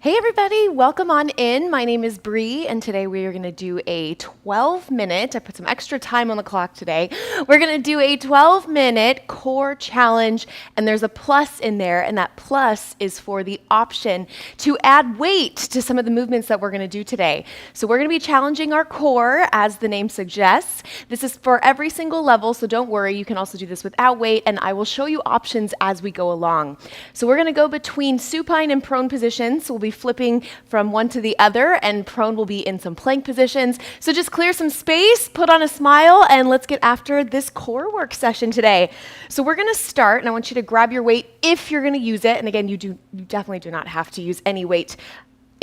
Hey everybody, welcome on in. My name is Bree, and today we are going to do a 12-minute, I put some extra time on the clock today. We're going to do a 12-minute core challenge, and there's a plus in there, and that plus is for the option to add weight to some of the movements that we're going to do today. So we're going to be challenging our core, as the name suggests. This is for every single level, so don't worry, you can also do this without weight, and I will show you options as we go along. So we're going to go between supine and prone positions, so we'll be flipping from one to the other, and prone will be in some plank positions. So just clear some space, put on a smile, and let's get after this core work session today. So we're going to start, and I want you to grab your weight if you're going to use it. And again, you definitely do not have to use any weight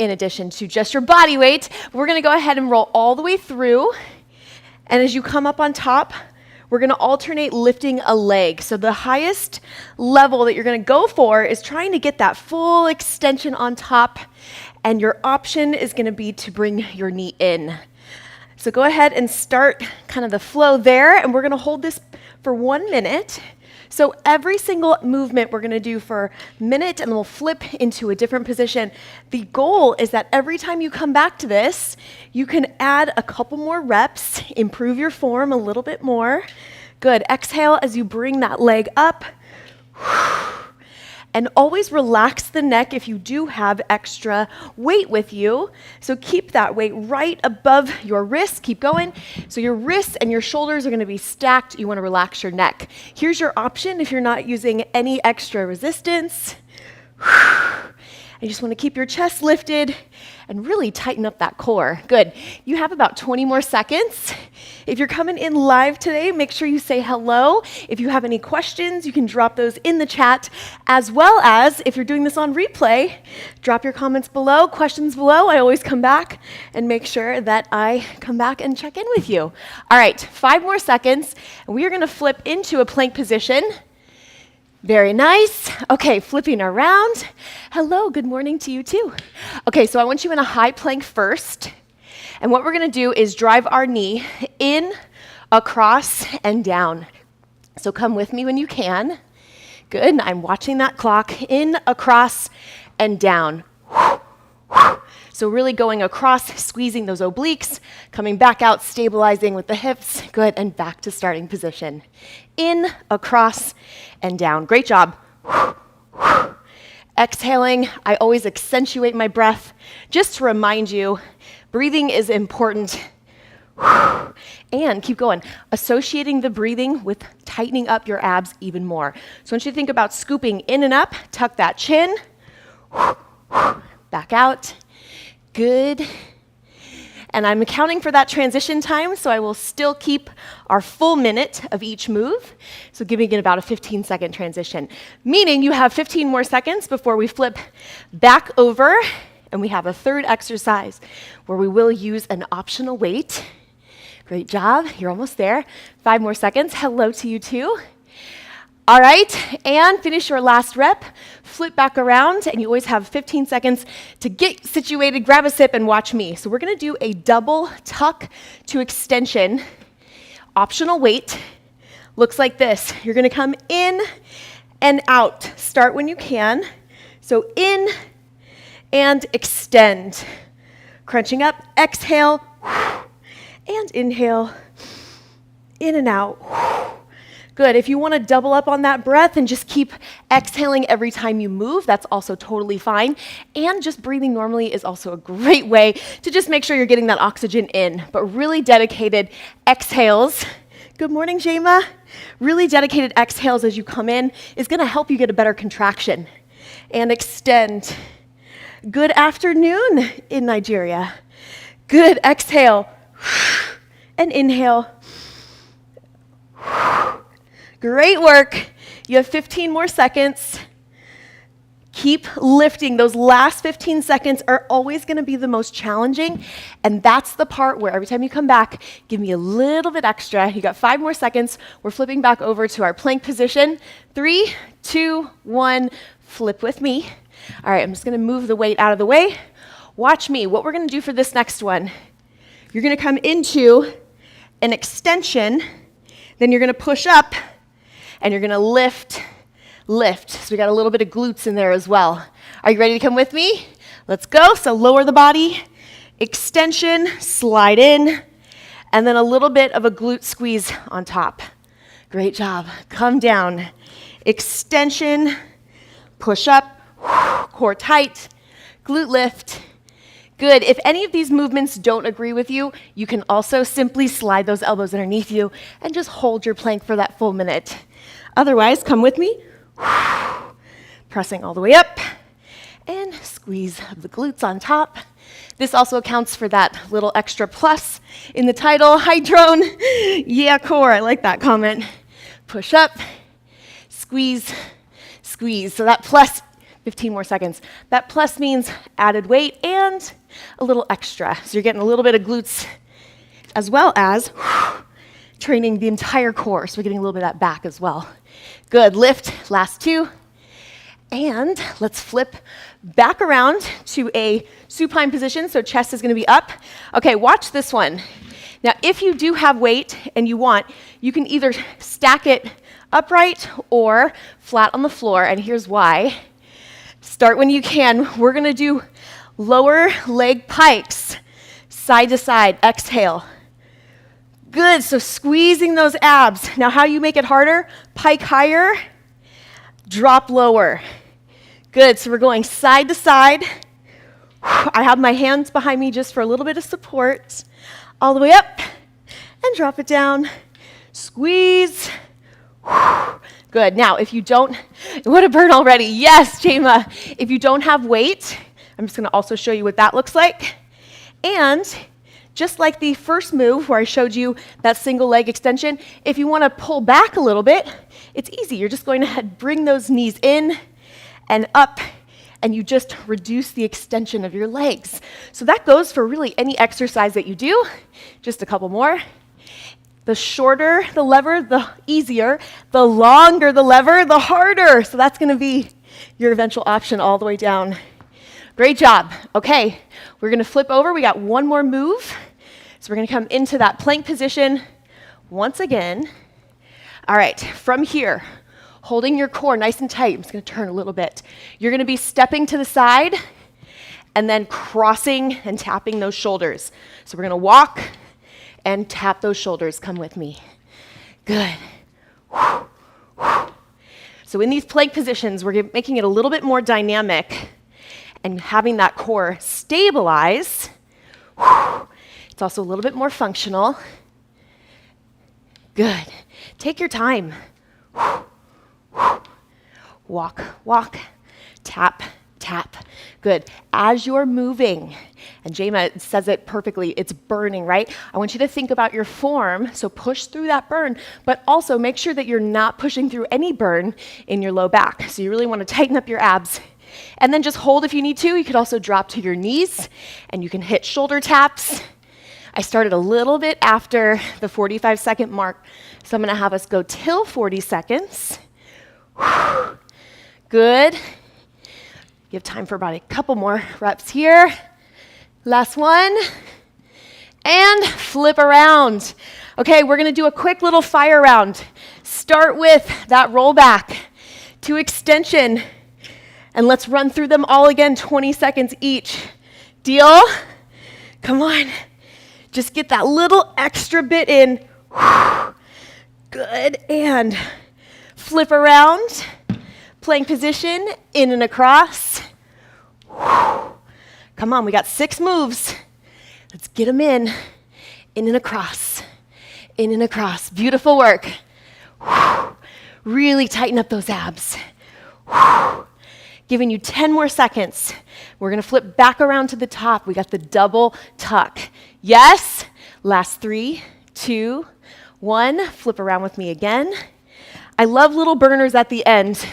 in addition to just your body weight. We're going to go ahead and roll all the way through, and as you come up on top, we're going to alternate lifting a leg. So the highest level that you're going to go for is trying to get that full extension on top, and your option is going to be to bring your knee in. So go ahead and start kind of the flow there, and we're going to hold this for 1 minute. So every single movement we're going to do for a minute, and then we'll flip into a different position. The goal is that every time you come back to this, you can add a couple more reps, improve your form a little bit more. Good. Exhale as you bring that leg up. And always relax the neck if you do have extra weight with you. So keep that weight right above your wrist. Keep going. So your wrists and your shoulders are going to be stacked. You want to relax your neck. Here's your option if you're not using any extra resistance. You just want to keep your chest lifted and really tighten up that core. Good. You have about 20 more seconds. If you're coming in live today, make sure you say hello. If you have any questions, you can drop those in the chat, as well as if you're doing this on replay, drop your comments below, questions below. I always come back and make sure that I come back and check in with you. All right, 5 more seconds, and we are going to flip into a plank position. Very nice. Okay, flipping around. Hello, good morning to you too. Okay, so I want you in a high plank first. And what we're gonna do is drive our knee in, across, and down. So come with me when you can. Good, I'm watching that clock. In, across, and down. So really going across, squeezing those obliques, coming back out, stabilizing with the hips. Good, and back to starting position. In, across, and down. Great job. Exhaling, I always accentuate my breath just to remind you, breathing is important. And keep going, associating the breathing with tightening up your abs even more. So I want you to think about scooping in and up, tuck that chin, back out. Good. And I'm accounting for that transition time, so I will still keep our full minute of each move. So giving it about a 15-second transition, meaning you have 15 more seconds before we flip back over, and we have a third exercise where we will use an optional weight. Great job. You're almost there. 5 more seconds. Hello to you too. All right, and finish your last rep, flip back around, and you always have 15 seconds to get situated, grab a sip, and watch me. So we're gonna do a double tuck to extension, optional weight. Looks like this. You're gonna come in and out. Start when you can. So in and extend. Crunching up, exhale, and inhale, in and out. Good. If you want to double up on that breath and just keep exhaling every time you move, that's also totally fine. And just breathing normally is also a great way to just make sure you're getting that oxygen in. But really dedicated exhales. Good morning, Jema. Really dedicated exhales as you come in is going to help you get a better contraction. And extend. Good afternoon in Nigeria. Good. Exhale. And inhale. Great work. You have 15 more seconds. Keep lifting. Those last 15 seconds are always going to be the most challenging, and that's the part where every time you come back, give me a little bit extra. You got 5 more seconds. We're flipping back over to our plank position. 3, 2, 1, flip with me. All right, I'm just going to move the weight out of the way. Watch me. What we're going to do for this next one, you're going to come into an extension, then you're going to push up, and you're going to lift. So we got a little bit of glutes in there as well. Are you ready to come with me? Let's go. So lower the body, extension, slide in, and then a little bit of a glute squeeze on top. Great job. Come down, extension, push up, core tight, glute lift. Good. If any of these movements don't agree with you, you can also simply slide those elbows underneath you and just hold your plank for that full minute. Otherwise, come with me. Pressing all the way up and squeeze of the glutes on top. This also accounts for that little extra plus in the title. Hi, drone. Yeah, core. I like that comment. Push up, squeeze, squeeze. So that plus, 15 more seconds. That plus means added weight and a little extra. So you're getting a little bit of glutes as well as training the entire core. So we're getting a little bit of that back as well. Good. Lift. Last two. And let's flip back around to a supine position. So chest is going to be up. Okay, watch this one. Now, if you do have weight and you want, you can either stack it upright or flat on the floor. And here's why. Start when you can. We're going to do lower leg pikes, side to side. Exhale. Good. So squeezing those abs. Now, how you make it harder? Pike higher, drop lower. Good. So we're going side to side. I have my hands behind me just for a little bit of support. All the way up and drop it down. Squeeze. Good. Now, if you don't, what a burn already. Yes, Jema. If you don't have weight, I'm just going to also show you what that looks like. And just like the first move where I showed you that single leg extension, if you want to pull back a little bit, it's easy. You're just going to bring those knees in and up, and you just reduce the extension of your legs. So that goes for really any exercise that you do. Just a couple more. The shorter the lever, the easier. The longer the lever, the harder. So that's going to be your eventual option all the way down. Great job. Okay, we're going to flip over. We got one more move. So we're going to come into that plank position once again. All right, from here, holding your core nice and tight. I'm just going to turn a little bit. You're going to be stepping to the side and then crossing and tapping those shoulders. So we're going to walk and tap those shoulders. Come with me. Good. So in these plank positions, we're making it a little bit more dynamic and having that core stabilize. It's also a little bit more functional. Good. Take your time. Walk, walk, tap, tap. Good. As you're moving, and Jema says it perfectly, it's burning, right? I want you to think about your form, so push through that burn, but also make sure that you're not pushing through any burn in your low back. So you really want to tighten up your abs. And then just hold if you need to. You could also drop to your knees, and you can hit shoulder taps. I started a little bit after the 45-second mark, so I'm going to have us go till 40 seconds. Good. You have time for about a couple more reps here. Last one. And flip around. Okay, we're going to do a quick little fire round. Start with that roll back to extension. And let's run through them all again, 20 seconds each. Deal? Come on. Just get that little extra bit in. Good. And flip around. Plank position, in and across. Come on, we got 6 moves. Let's get them in and across, in and across. Beautiful work. Really tighten up those abs. Giving you 10 more seconds. We're going to flip back around to the top. We got the double tuck. Yes. Last 3, 2, 1. Flip around with me again. I love little burners at the end.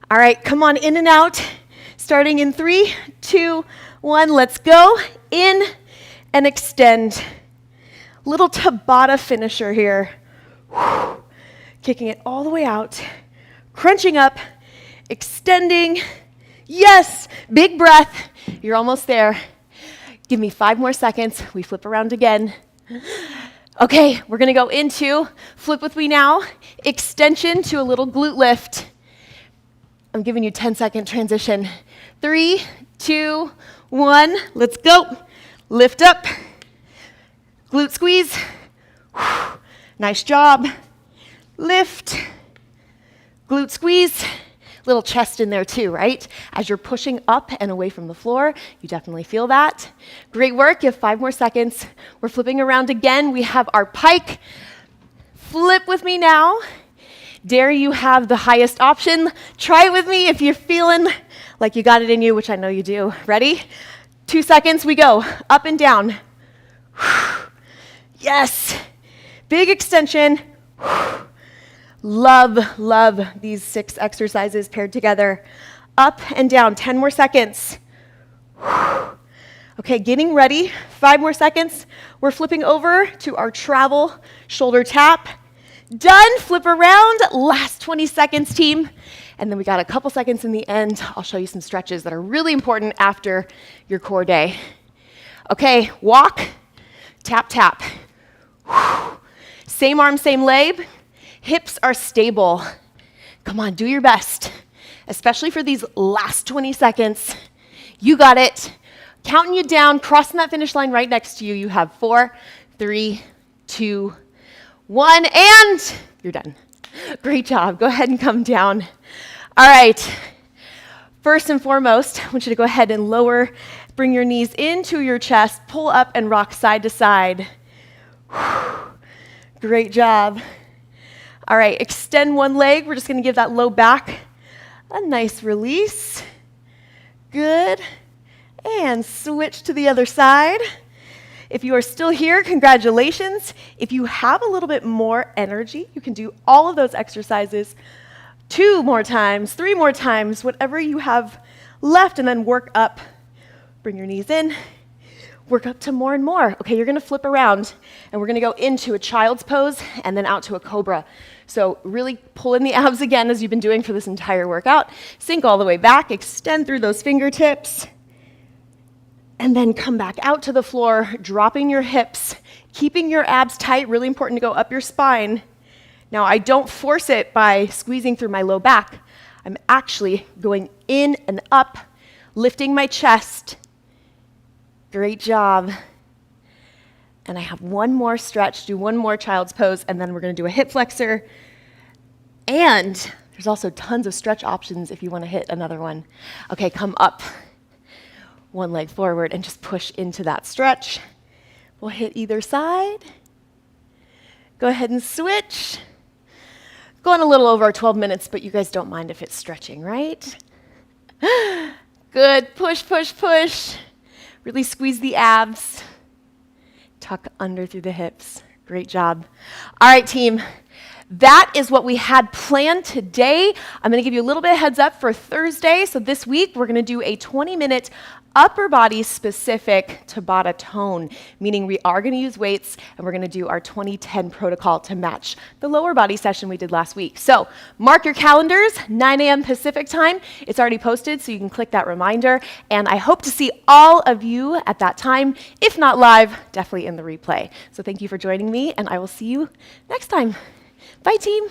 All right, come on, in and out. Starting in 3, 2, 1. Let's go. In and extend. Little Tabata finisher here. Kicking it all the way out. Crunching up. Extending. Yes. Big breath. You're almost there. Give me 5 more seconds. We flip around again. Okay, we're going to go into, flip with me now, extension to a little glute lift. I'm giving you 10-second transition. 3, 2, 1. Let's go. Lift up. Glute squeeze. Nice job. Lift. Glute squeeze. Little chest in there too, right? As you're pushing up and away from the floor, you definitely feel that. Great work. You have 5 more seconds. We're flipping around again. We have our pike. Flip with me now. Dare you have the highest option. Try it with me if you're feeling like you got it in you, which I know you do. Ready? 2 seconds, we go. Up and down. Yes. Big extension. Love, love these 6 exercises paired together. Up and down, 10 more seconds. Okay, getting ready, 5 more seconds. We're flipping over to our travel shoulder tap. Done, flip around, last 20 seconds, team. And then we got a couple seconds in the end. I'll show you some stretches that are really important after your core day. Okay, walk, tap, tap. Same arm, same leg. Hips are stable. Come on, do your best, especially for these last 20 seconds. You got it. Counting you down, crossing that finish line right next to you. You have 4, 3, 2, 1, and you're done. Great job. Go ahead and come down. All right. First and foremost, I want you to go ahead and lower, bring your knees into your chest, pull up and rock side to side. Great job. All right, extend one leg. We're just going to give that low back a nice release. Good. And switch to the other side. If you are still here, congratulations. If you have a little bit more energy, you can do all of those exercises 2 more times, 3 more times, whatever you have left, and then work up. Bring your knees in. Work up to more and more. Okay, you're going to flip around, and we're going to go into a child's pose and then out to a cobra. So really pull in the abs again, as you've been doing for this entire workout. Sink all the way back, extend through those fingertips, and then come back out to the floor, dropping your hips, keeping your abs tight. Really important to go up your spine. Now, I don't force it by squeezing through my low back. I'm actually going in and up, lifting my chest. Great job. And I have one more stretch, do one more child's pose, and then we're going to do a hip flexor. And there's also tons of stretch options if you want to hit another one. Okay, come up. One leg forward and just push into that stretch. We'll hit either side. Go ahead and switch. Going a little over 12 minutes, but you guys don't mind if it's stretching, right? Good. Push, push, push. Really squeeze the abs. Tuck under through the hips. Great job. All right, team. That is what we had planned today. I'm going to give you a little bit of heads up for Thursday. So this week, we're going to do a 20-minute upper body specific Tabata tone, meaning we are going to use weights and we're going to do our 20-10 protocol to match the lower body session we did last week. So mark your calendars, 9 a.m. Pacific time. It's already posted, so you can click that reminder. And I hope to see all of you at that time. If not live, definitely in the replay. So thank you for joining me, and I will see you next time. Bye, team.